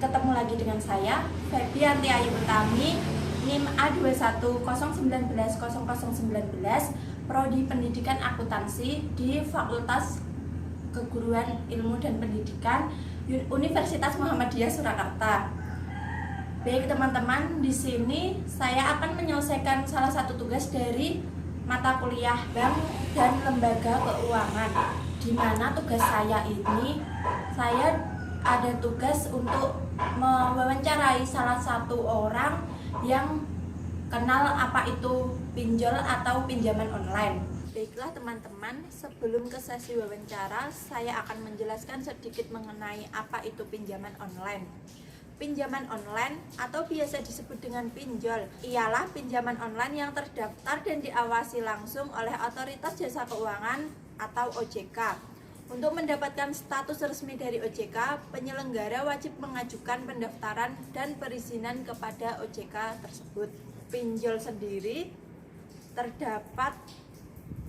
ketemu lagi dengan saya, Febianti Ayu Utami, NIM A2109100019, Prodi Pendidikan Akuntansi di Fakultas Keguruan Ilmu dan Pendidikan Universitas Muhammadiyah Surakarta. Baik teman-teman, di sini saya akan menyelesaikan salah satu tugas dari mata kuliah Bank dan Lembaga Keuangan, di mana tugas saya ini, saya ada tugas untuk mewawancarai salah satu orang yang kenal apa itu pinjol atau pinjaman online. Baiklah teman-teman, sebelum ke sesi wawancara, saya akan menjelaskan sedikit mengenai apa itu pinjaman online. Pinjaman online atau biasa disebut dengan pinjol ialah pinjaman online yang terdaftar dan diawasi langsung oleh Otoritas Jasa Keuangan atau OJK. Untuk mendapatkan status resmi dari OJK, penyelenggara wajib mengajukan pendaftaran dan perizinan kepada OJK tersebut. Pinjol sendiri terdapat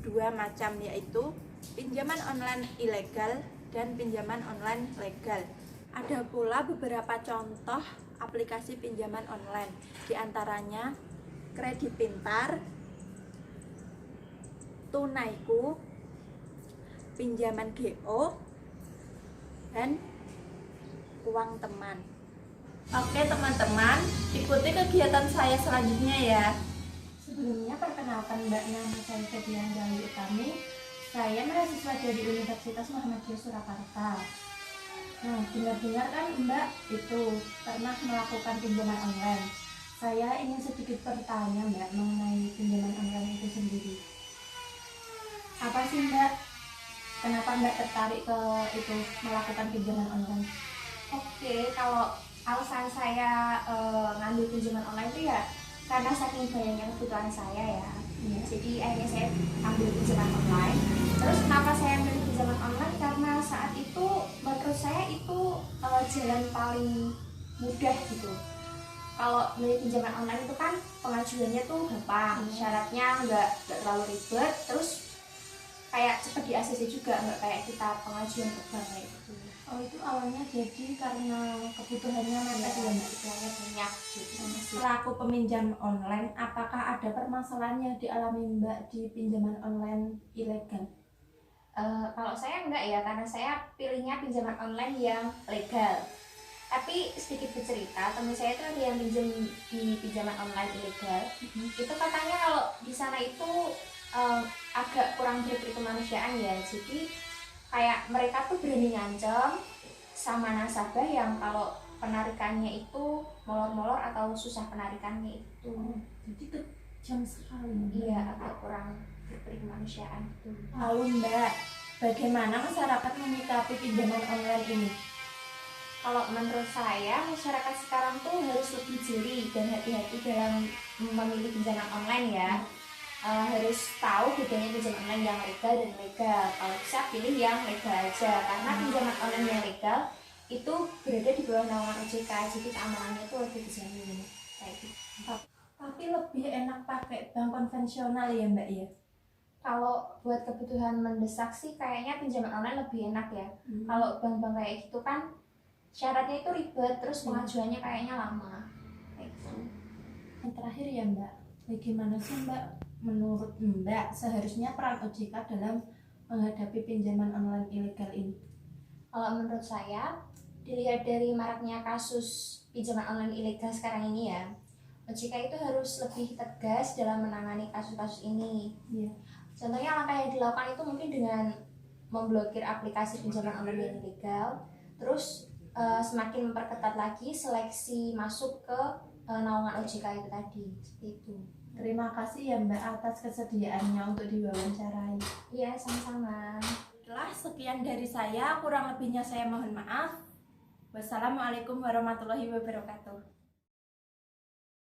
dua macam, yaitu pinjaman online ilegal dan pinjaman online legal. Ada pula beberapa contoh aplikasi pinjaman online, diantaranya Kredit Pintar, Tunaiku, Pinjaman GO, dan Uang Teman. Oke teman-teman, ikuti kegiatan saya selanjutnya ya. Sebelumnya perkenalkan Mbak, nama saya Febianti Ayu Utami. Saya mahasiswa dari Universitas Muhammadiyah Surakarta. Nah, dengar-dengar kan Mbak itu pernah melakukan pinjaman online. Saya ingin sedikit bertanya Mbak mengenai pinjaman online itu sendiri. Apa sih Mbak? Kenapa Mbak tertarik ke itu melakukan pinjaman online? Oke, kalau alasan saya ngambil pinjaman online itu ya karena saking banyaknya kebutuhan saya ya. Jadi akhirnya saya ambil pinjaman online. Terus kenapa saya ambil pinjaman online? Karena saat itu menurut saya itu jalan paling mudah gitu. Kalau beli pinjaman online itu kan pengajuannya tuh gampang, syaratnya nggak terlalu ribet, terus kayak cepat di ACC juga, nggak kayak kita pengajuan ke bank kayak gitu. Oh, itu awalnya jadi karena kebutuhannya mepet ya Mbak? Kebutuhannya banyak gitu. Selaku peminjam online, apakah ada permasalahan yang dialami Mbak di pinjaman online ilegal? Kalau saya enggak ya, karena saya pilihnya pinjaman online yang legal. Tapi sedikit bercerita, teman saya itu ada yang pinjam di pinjaman online ilegal. Itu katanya kalau di sana itu agak kurang berperi kemanusiaan ya. Jadi kayak mereka tuh berani ngancam sama nasabah yang kalau penarikannya itu molor-molor atau susah penarikannya itu. Jadi kejam sekali. Iya, agak kurang berperi kemanusiaan itu. Lalu Mbak, bagaimana masyarakat menyikapi pinjaman online ini? Kalau menurut saya, masyarakat sekarang tuh harus lebih jeli dan hati-hati dalam memilih pinjaman online ya. Harus tahu bedanya pinjaman online yang legal dan ilegal. Kalau bisa pilih yang legal aja, karena pinjaman online yang legal itu berada di bawah naungan OJK, jadi keamanannya itu lebih dijamin kayak gitu. Tapi lebih enak pakai bank konvensional ya Mbak ya? Kalau buat kebutuhan mendesak sih kayaknya pinjaman online lebih enak ya. Kalau bank-bank kayak gitu kan syaratnya itu ribet, terus pengajuannya kayaknya lama kayak gitu. Yang terakhir ya Mbak, bagaimana sih Mbak, menurut Mbak seharusnya peran OJK dalam menghadapi pinjaman online ilegal ini? Kalau menurut saya, dilihat dari maraknya kasus pinjaman online ilegal sekarang ini ya, OJK itu harus lebih tegas dalam menangani kasus-kasus ini. Contohnya langkah yang dilakukan itu mungkin dengan memblokir aplikasi pinjaman online yang ilegal, terus semakin memperketat lagi seleksi masuk ke naungan OJK itu tadi, seperti itu. Terima kasih ya Mbak atas kesediaannya untuk diwawancarai. Iya, sama-sama. Setelah sekian dari saya, kurang lebihnya saya mohon maaf. Wassalamualaikum warahmatullahi wabarakatuh.